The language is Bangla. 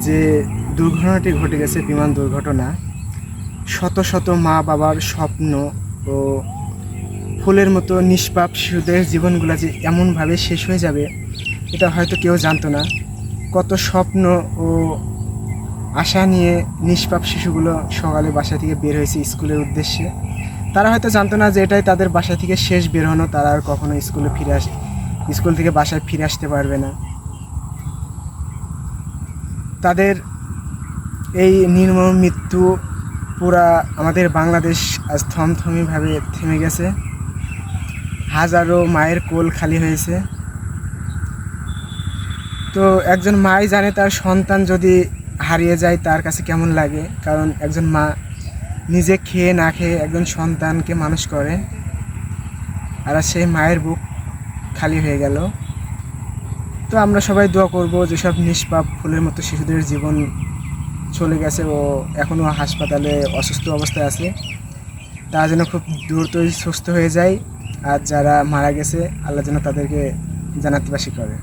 যে দুর্ঘটনাটি ঘটে গেছে, বিমান দুর্ঘটনা, শত শত মা বাবার স্বপ্ন ও ফুলের মতো নিষ্পাপ শিশুদের জীবনগুলো যে এমনভাবে শেষ হয়ে যাবে এটা হয়তো কেউ জানতো না। কত স্বপ্ন ও আশা নিয়ে নিষ্পাপ শিশুগুলো সকালে বাসা থেকে বের হয়েছে স্কুলের উদ্দেশ্যে। তারা হয়তো জানতো না যে এটাই তাদের বাসা থেকে শেষ বের হনো, তারা আর কখনো স্কুল থেকে বাসায় ফিরে আসতে পারবে না। তাদের এই নির্মম মৃত্যু পুরা আমাদের বাংলাদেশ আজ থমথমেভাবে থেমে গেছে। হাজারো মায়ের কোল খালি হয়েছে। তো একজন মাই জানে তার সন্তান যদি হারিয়ে যায় তার কাছে কেমন লাগে, কারণ একজন মা নিজে খেয়ে না খেয়ে একজন সন্তানকে মানুষ করে, আর সেই মায়ের বুক খালি হয়ে গেল। তো আমরা সবাই দোয়া করব যেসব নিষ্পাপ ফুলের মতো শিশুদের জীবন চলে গেছে ও এখনও হাসপাতালে অসুস্থ অবস্থায় আছে, তারা যেন খুব দ্রুতই সুস্থ হয়ে যায়, আর যারা মারা গেছে আল্লাহ যেন তাদেরকে জান্নাতবাসী করে।